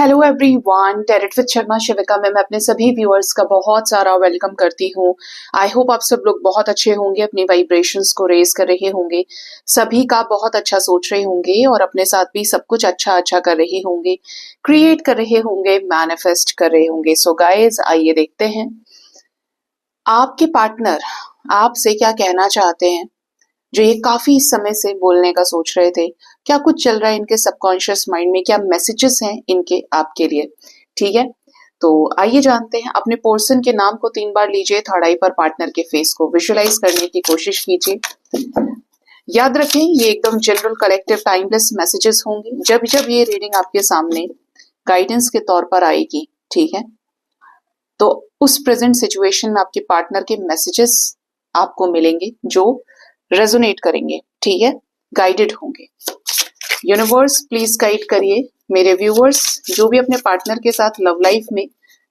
Hello everyone, tarot with Sharma Shivika में मैं अपने सभी व्यूअर्स का बहुत सारा वेलकम करती हूँ। आई होप आप सब लोग बहुत अच्छे होंगे, अपनी वाइब्रेशंस को रेज कर रहे होंगे, सभी का बहुत अच्छा सोच रहे होंगे और अपने साथ भी सब कुछ अच्छा अच्छा कर रहे होंगे, क्रिएट कर रहे होंगे, मैनिफेस्ट कर रहे होंगे। सो गाइज, आइए देखते हैं आपके पार्टनर आपसे क्या कहना चाहते हैं, जो ये काफी समय से बोलने का सोच रहे थे। क्या कुछ चल रहा है इनके सबकॉन्शियस माइंड में, क्या मैसेजेस हैं इनके आपके लिए। ठीक है, तो आइए जानते हैं। अपने पर्सन के नाम को 3 बार लीजिए, थर्ड आई पर पार्टनर के फेस को विजुअलाइज करने की कोशिश कीजिए। याद रखें, ये एकदम जनरल कलेक्टिव टाइमलेस मैसेजेस होंगे। जब जब ये रीडिंग आपके सामने गाइडेंस के तौर पर आएगी, ठीक है, तो उस प्रेजेंट सिचुएशन में आपके पार्टनर के मैसेजेस आपको मिलेंगे जो रेजोनेट करेंगे, ठीक है, गाइडेड होंगे। यूनिवर्स प्लीज गाइड करिए मेरे व्यूअर्स, जो भी अपने पार्टनर के साथ लव लाइफ में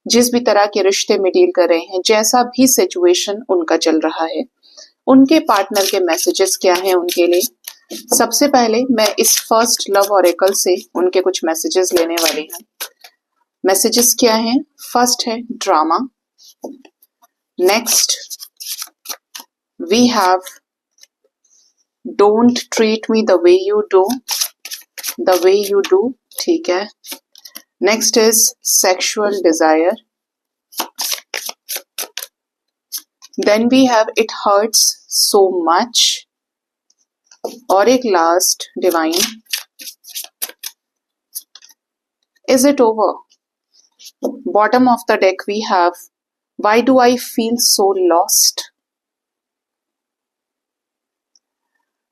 जिस भी तरह के रिश्ते में डील कर रहे हैं, जैसा भी सिचुएशन उनका चल रहा है, उनके पार्टनर के मैसेजेस क्या हैं उनके लिए। सबसे पहले मैं इस फर्स्ट लव ऑरेकल से उनके कुछ मैसेजेस लेने वाली हूँ। मैसेजेस क्या हैं? फर्स्ट है drama, next we have don't treat me the way you do, ठीक है। Next is sexual desire, then we have it hurts so much, और एक last divine, is it over. Bottom of the deck we have why do I feel so lost.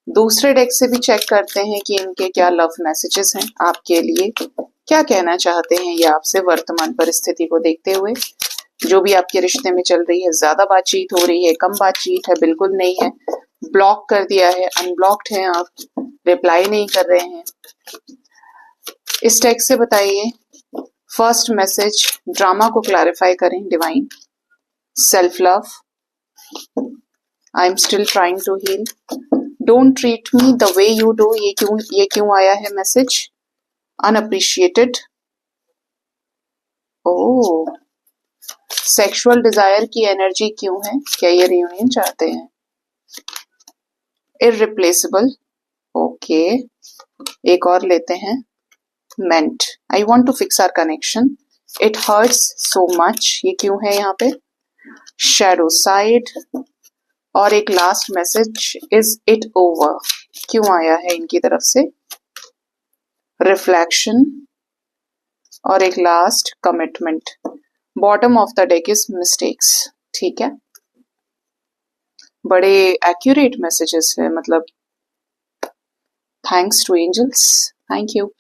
दूसरे deck से भी check करते हैं कि इनके क्या लव मैसेजेस हैं आपके लिए, क्या कहना चाहते हैं ये आपसे वर्तमान परिस्थिति को देखते हुए। जो भी आपके रिश्ते में चल रही है, ज्यादा बातचीत हो रही है, कम बातचीत है, बिल्कुल नहीं है, ब्लॉक कर दिया है, अनब्लॉक्ड हैं आप, रिप्लाई नहीं कर रहे हैं। इस डेक से बताइए फर्स्ट मैसेज, ड्रामा को क्लैरिफाई करें divine. Self love, I am still trying to heal, don't treat me the way you do, ये क्यों आया है message. Unappreciated, oh, sexual desire की एनर्जी क्यों है, क्या ये रियूनियन चाहते हैं। इररिप्लेसेबल, ओके, एक और लेते हैं। मेंट, I want to fix our connection, it hurts so much, ये क्यों है यहाँ पे। शैडो साइड, और एक last message, is it over, क्यों आया है इनकी तरफ से। रिफ्लेक्शन, और एक last commitment. Bottom of the deck is mistakes, ठीक है। बड़े एक्यूरेट मैसेजेस है, मतलब thanks to angels, thank you.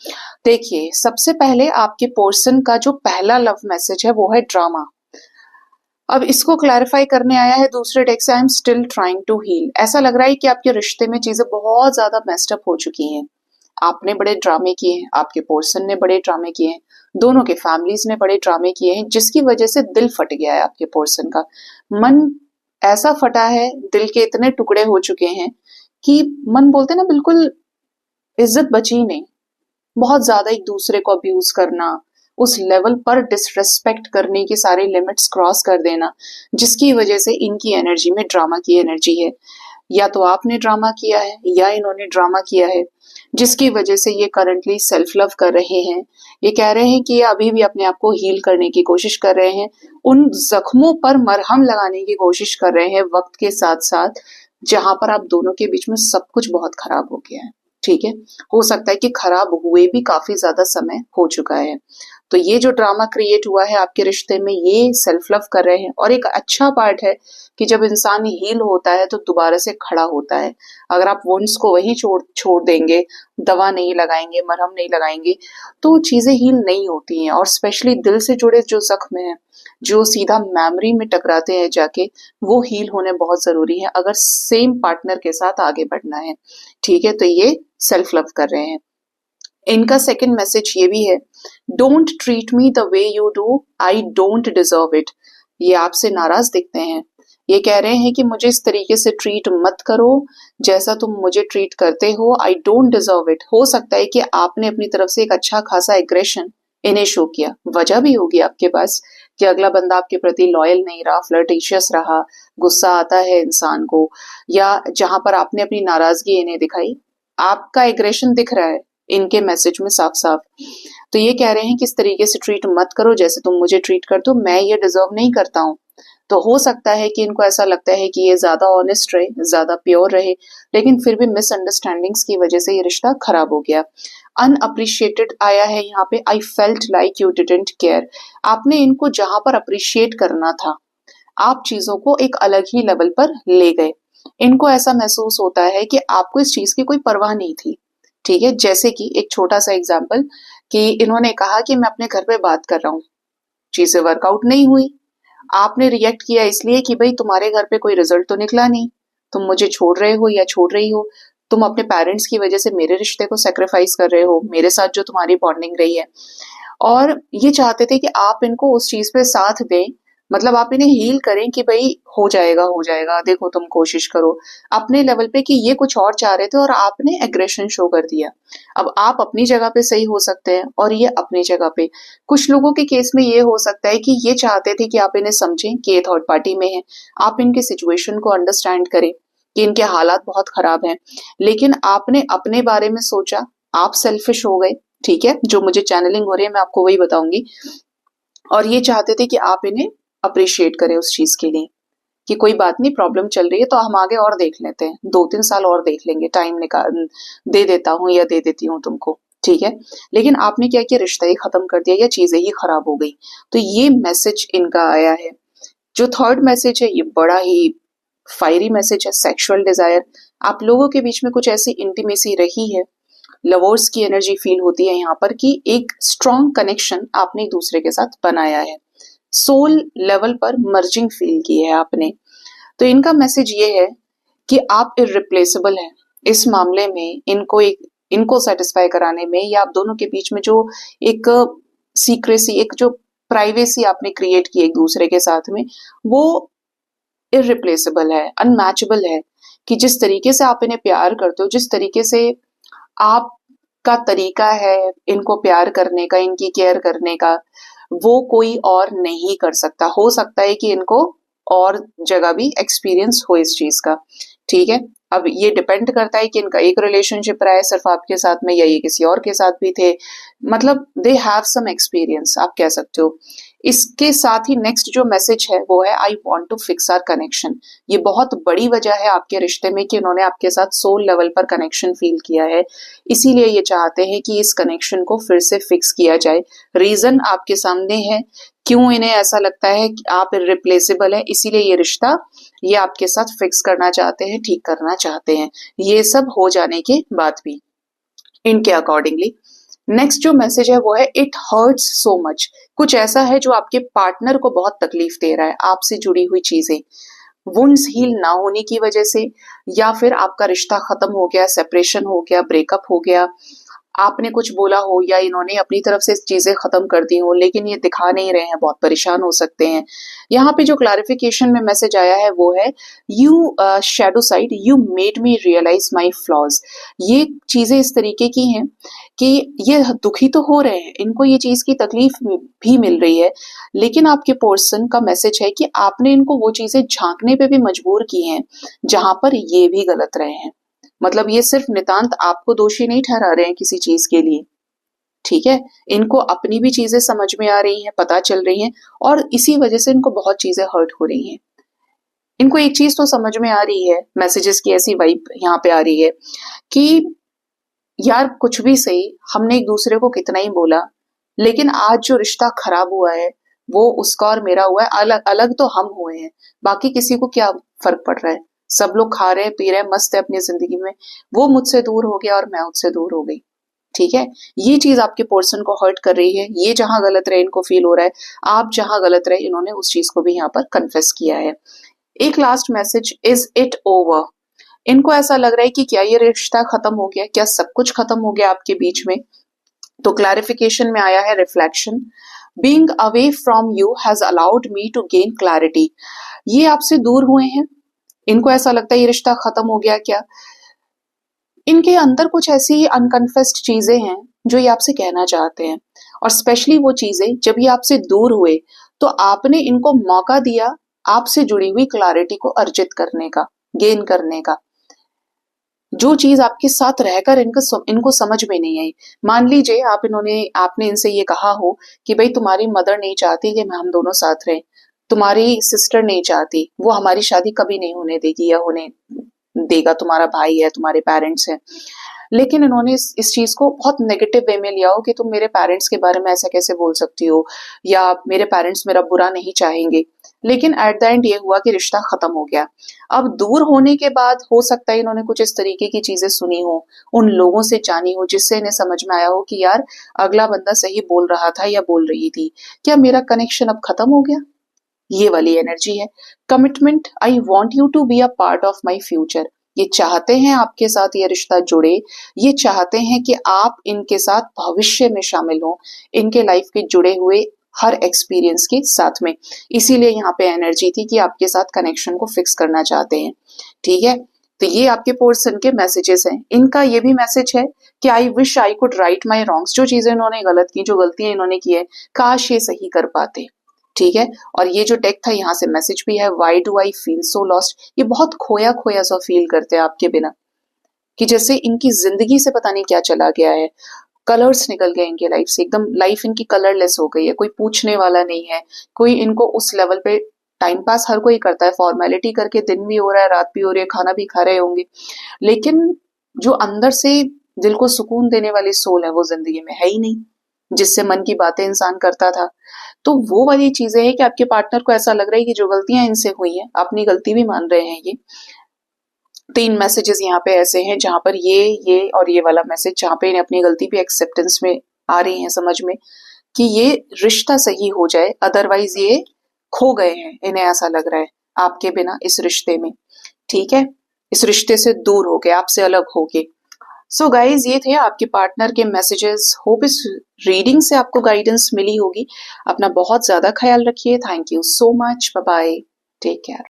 देखिए, सबसे पहले आपके पर्सन का जो पहला लव मैसेज है वो है ड्रामा। अब इसको क्लैरिफाई करने आया है दूसरे डेक से, I am still trying to heal. ऐसा लग रहा है कि आपके रिश्ते में चीजें बहुत ज्यादा मेस्ड अप हो चुकी हैं। आपने बड़े ड्रामे किए हैं, आपके पर्सन ने बड़े ड्रामे किए हैं, दोनों के फैमिलीज ने बड़े ड्रामे किए हैं, जिसकी वजह से दिल फट गया है आपके पर्सन का। मन ऐसा फटा है, दिल के इतने टुकड़े हो चुके हैं कि मन बोलते ना, बिल्कुल इज्जत बची नहीं। बहुत ज्यादा एक दूसरे को अब्यूज करना, उस लेवल पर डिसरेस्पेक्ट करने की सारे लिमिट्स क्रॉस कर देना, जिसकी वजह से इनकी एनर्जी में ड्रामा की एनर्जी है। या तो आपने ड्रामा किया है या इन्होंने ड्रामा किया है, जिसकी वजह से ये करंटली सेल्फ लव कर रहे हैं। ये कह रहे हैं कि ये अभी भी अपने आप को हील करने की कोशिश कर रहे हैं, उन जख्मों पर मरहम लगाने की कोशिश कर रहे हैं वक्त के साथ साथ, जहां पर आप दोनों के बीच में सब कुछ बहुत खराब हो गया है। ठीक है, हो सकता है कि खराब हुए भी काफी ज्यादा समय हो चुका है। तो ये जो ड्रामा क्रिएट हुआ है आपके रिश्ते में, ये सेल्फ लव कर रहे हैं। और एक अच्छा पार्ट है कि जब इंसान हील होता है तो दोबारा से खड़ा होता है। अगर आप वुंड्स को वहीं छोड़ देंगे, दवा नहीं लगाएंगे, मरहम नहीं लगाएंगे, तो चीजें हील नहीं होती हैं। और स्पेशली दिल से जुड़े जो जख्म हैं, जो सीधा मेमोरी में टकराते हैं जाके, वो हील होने बहुत जरूरी है अगर सेम पार्टनर के साथ आगे बढ़ना है। ठीक है, तो ये सेल्फ लव कर रहे हैं। इनका सेकंड मैसेज ये भी है, don't treat me the way you do, I don't deserve it. ये आपसे नाराज दिखते हैं, ये कह रहे हैं कि मुझे इस तरीके से ट्रीट मत करो जैसा तुम मुझे ट्रीट करते हो, आई डोंट डिजर्व इट। हो सकता है कि आपने अपनी तरफ से एक अच्छा खासा एग्रेशन इन्हें शो किया। वजह भी होगी आपके पास कि अगला बंदा आपके प्रति लॉयल नहीं रहा, फ्लर्टिशियस रहा, गुस्सा आता है इंसान को, या जहां पर आपने अपनी नाराजगी इन्हें दिखाई, आपका एग्रेशन दिख रहा है इनके मैसेज में साफ साफ। तो ये कह रहे हैं कि इस तरीके से ट्रीट मत करो जैसे तुम मुझे ट्रीट करते हो, मैं ये डिजर्व नहीं करता हूँ। तो हो सकता है कि इनको ऐसा लगता है कि ये ज्यादा ऑनेस्ट रहे, ज्यादा प्योर रहे, लेकिन फिर भी मिसअंडरस्टैंडिंग्स की वजह से ये रिश्ता खराब हो गया। अनअप्रिशिएटेड आया है यहाँ पे, I felt like you didn't care. आपने इनको जहां पर अप्रिशिएट करना था, आप चीजों को एक अलग ही लेवल पर ले गए। इनको ऐसा महसूस होता है कि आपको इस चीज की कोई परवाह नहीं थी। ठीक है, जैसे कि एक छोटा सा एग्जाम्पल कि इन्होंने कहा कि मैं अपने घर पे बात कर रहा हूँ, चीजें वर्कआउट नहीं हुई, आपने रिएक्ट किया इसलिए कि भाई तुम्हारे घर पे कोई रिजल्ट तो निकला नहीं, तुम मुझे छोड़ रहे हो या छोड़ रही हो, तुम अपने पेरेंट्स की वजह से मेरे रिश्ते को सेक्रीफाइस कर रहे हो, मेरे साथ जो तुम्हारी बॉन्डिंग रही है। और ये चाहते थे कि आप इनको उस चीज पे साथ दें, मतलब आप इन्हें हील करें कि भाई हो जाएगा हो जाएगा, देखो तुम कोशिश करो अपने लेवल पे, कि ये कुछ और चाह रहे थे और आपने एग्रेशन शो कर दिया। अब आप अपनी जगह पे सही हो सकते हैं और ये अपनी जगह पे। कुछ लोगों के केस में ये हो सकता है कि ये चाहते थे कि आप इन्हें समझें कि ये थर्ड पार्टी में है, आप इनके सिचुएशन को अंडरस्टैंड करें कि इनके हालात बहुत खराब हैं, लेकिन आपने अपने बारे में सोचा, आप सेल्फिश हो गए। ठीक है, जो मुझे चैनलिंग हो रही है मैं आपको वही बताऊंगी। और ये चाहते थे कि आप इन्हें अप्रिशिएट करें उस चीज के लिए कि कोई बात नहीं, प्रॉब्लम चल रही है तो हम आगे और देख लेते हैं, 2-3 साल और देख लेंगे, टाइम निकाल दे देता हूँ या दे देती हूँ तुमको। ठीक है, लेकिन आपने क्या किया, रिश्ता ही खत्म कर दिया या चीजें ही खराब हो गई। तो ये मैसेज इनका आया है। जो थर्ड मैसेज है ये बड़ा ही फायरी मैसेज है, सेक्सुअल डिजायर। आप लोगों के बीच में कुछ ऐसी इंटीमेसी रही है, लवर्स की एनर्जी फील होती है यहाँ पर कि एक स्ट्रॉन्ग कनेक्शन आपने एक दूसरे के साथ बनाया है, सोल लेवल पर मर्जिंग फील की है आपने। तो इनका मैसेज ये है कि आप इररिप्लेसेबल हैं इस मामले में, इनको सेटिस्फाई कराने में, या आप दोनों के बीच में जो एक सीक्रेसी, एक जो प्राइवेसी आपने क्रिएट की एक दूसरे के साथ में, वो इररिप्लेसेबल है, अनमैचेबल है। कि जिस तरीके से आप इन्हें प्यार करते हो, जिस तरीके से आपका तरीका है इनको प्यार करने का, इनकी केयर करने का, वो कोई और नहीं कर सकता। हो सकता है कि इनको और जगह भी एक्सपीरियंस हो इस चीज का। ठीक है, अब ये डिपेंड करता है कि इनका एक रिलेशनशिप रहा है सिर्फ आपके साथ में, या ये किसी और के साथ भी थे, मतलब दे हैव सम एक्सपीरियंस, आप कह सकते हो। इसके साथ ही नेक्स्ट जो मैसेज है वो है I want to fix our connection. ये बहुत बड़ी वजह है आपके रिश्ते में कि उन्होंने आपके साथ सोल लेवल पर कनेक्शन फील किया है, इसीलिए ये चाहते हैं कि इस कनेक्शन को फिर से फिक्स किया जाए। रीजन आपके सामने है, क्यों इन्हें ऐसा लगता है कि आप इररिप्लेसेबल है, इसीलिए ये रिश्ता ये आपके साथ फिक्स करना चाहते हैं, ठीक करना चाहते हैं। ये सब हो जाने के बाद भी इनके अकॉर्डिंगली नेक्स्ट जो मैसेज है वो है इट हर्ट्स सो मच। कुछ ऐसा है जो आपके पार्टनर को बहुत तकलीफ दे रहा है, आपसे जुड़ी हुई चीजें, वुंड्स हील ना होने की वजह से, या फिर आपका रिश्ता खत्म हो गया, सेपरेशन हो गया, ब्रेकअप हो गया, आपने कुछ बोला हो या इन्होंने अपनी तरफ से चीजें खत्म कर दी हो, लेकिन ये दिखा नहीं रहे हैं, बहुत परेशान हो सकते हैं। यहाँ पे जो क्लैरिफिकेशन में मैसेज आया है वो है you shadow side, you made me realise my flaws. ये चीजें इस तरीके की हैं कि ये दुखी तो हो रहे हैं, इनको ये चीज की तकलीफ भी मिल रही है, लेकिन आपके पर्सन का मैसेज है कि आपने इनको वो चीजें झांकने पे भी मजबूर की हैं जहां पर ये भी गलत रहे हैं। मतलब ये सिर्फ नितांत आपको दोषी नहीं ठहरा रहे हैं किसी चीज के लिए। ठीक है, इनको अपनी भी चीजें समझ में आ रही हैं, पता चल रही हैं, और इसी वजह से इनको बहुत चीजें हर्ट हो रही हैं। इनको एक चीज तो समझ में आ रही है, मैसेजेस की ऐसी वाइब यहाँ पे आ रही है कि यार कुछ भी सही, हमने एक दूसरे को कितना ही बोला, लेकिन आज जो रिश्ता खराब हुआ है वो उसका और मेरा हुआ है, अलग अलग तो हम हुए हैं, बाकी किसी को क्या फर्क पड़ रहा है, सब लोग खा रहे हैं पी रहे हैं मस्त है अपनी जिंदगी में, वो मुझसे दूर हो गया और मैं उससे दूर हो गई। ठीक है, ये चीज आपके पर्सन को हर्ट कर रही है, ये जहां गलत रहे इनको फील हो रहा है, आप जहां गलत रहे इन्होंने उस चीज को भी यहाँ पर कन्फेस किया है। एक last message, is it over. इनको ऐसा लग रहा है कि क्या ये रिश्ता खत्म हो गया, क्या सब कुछ खत्म हो गया आपके बीच में। तो क्लैरिफिकेशन में आया है reflection, being away from you has allowed me to gain clarity. ये आपसे दूर हुए हैं, इनको ऐसा लगता है ये रिश्ता खत्म हो गया क्या। इनके अंदर कुछ ऐसी अनकन्फेस्ड चीजें हैं जो ये आपसे कहना चाहते हैं, और स्पेशली वो चीजें जब ये आपसे दूर हुए तो आपने इनको मौका दिया आपसे जुड़ी हुई क्लैरिटी को अर्जित करने का, गेन करने का। जो चीज आपके साथ रहकर इनको समझ में नहीं आई। मान लीजिए आपने इनसे ये कहा हो कि भाई तुम्हारी मदर नहीं चाहती कि हम दोनों साथ रहें, तुम्हारी सिस्टर नहीं चाहती, वो हमारी शादी कभी नहीं होने देगी या होने देगा, तुम्हारा भाई है, तुम्हारे पेरेंट्स हैं। लेकिन इन्होंने इस चीज को बहुत नेगेटिव वे में लिया हो कि तुम मेरे पेरेंट्स के बारे में ऐसा कैसे बोल सकती हो, या मेरे पेरेंट्स मेरा बुरा नहीं चाहेंगे। लेकिन एट द एंड ये हुआ कि रिश्ता खत्म हो गया। अब दूर होने के बाद हो सकता है इन्होंने कुछ इस तरीके की चीजें सुनी हो, उन लोगों से जानी हो, जिससे इन्हें समझ में आया हो कि यार अगला बंदा सही बोल रहा था या बोल रही थी, क्या मेरा कनेक्शन अब खत्म हो गया। ये वाली एनर्जी है। Commitment, I want you to be a part of my future. ये चाहते हैं आपके साथ ये रिश्ता जुड़े, ये चाहते हैं कि आप इनके साथ भविष्य में शामिल हो, इनके लाइफ के जुड़े हुए हर एक्सपीरियंस के साथ में। इसीलिए यहाँ पे एनर्जी थी कि आपके साथ कनेक्शन को फिक्स करना चाहते हैं। ठीक है, तो ये आपके पर्सन के मैसेजेस हैं। इनका ये भी मैसेज है कि I wish I could write my wrongs. जो चीजें इन्होंने गलत की, जो गलतियां इन्होंने की है, काश ये सही कर पाते। ठीक है, और ये जो डेक था यहाँ से मैसेज भी है, why do I feel so lost. ये बहुत खोया खोया सा फील करते हैं आपके बिना, कि जैसे इनकी जिंदगी से पता नहीं क्या चला गया है, कलर्स निकल गए इनके लाइफ से, एकदम लाइफ इनकी कलरलेस हो गई है, कोई पूछने वाला नहीं है, कोई इनको उस लेवल पे। टाइम पास हर कोई करता है, फॉर्मेलिटी करके दिन भी हो रहा है, रात भी हो रही है, खाना भी खा रहे होंगे, लेकिन जो अंदर से दिल को सुकून देने वाली सोल है वो जिंदगी में है ही नहीं, जिससे मन की बातें इंसान करता था। तो वो वाली चीजें हैं कि आपके पार्टनर को ऐसा लग रहा है कि जो गलतियां इनसे हुई हैं, अपनी गलती भी मान रहे हैं ये। 3 मैसेजेस यहाँ पे ऐसे हैं जहां पर ये और ये वाला मैसेज जहां पे इन्हें अपनी गलती भी एक्सेप्टेंस में आ रही है, समझ में, कि ये रिश्ता सही हो जाए, अदरवाइज ये खो गए हैं, इन्हें ऐसा लग रहा है आपके बिना इस रिश्ते में। ठीक है, इस रिश्ते से दूर हो गए, आपसे अलग हो गए। सो गाइज, ये थे आपके पार्टनर के मैसेजेस। होप इस रीडिंग से आपको गाइडेंस मिली होगी। अपना बहुत ज्यादा ख्याल रखिए। Thank you so much, bye bye, take care.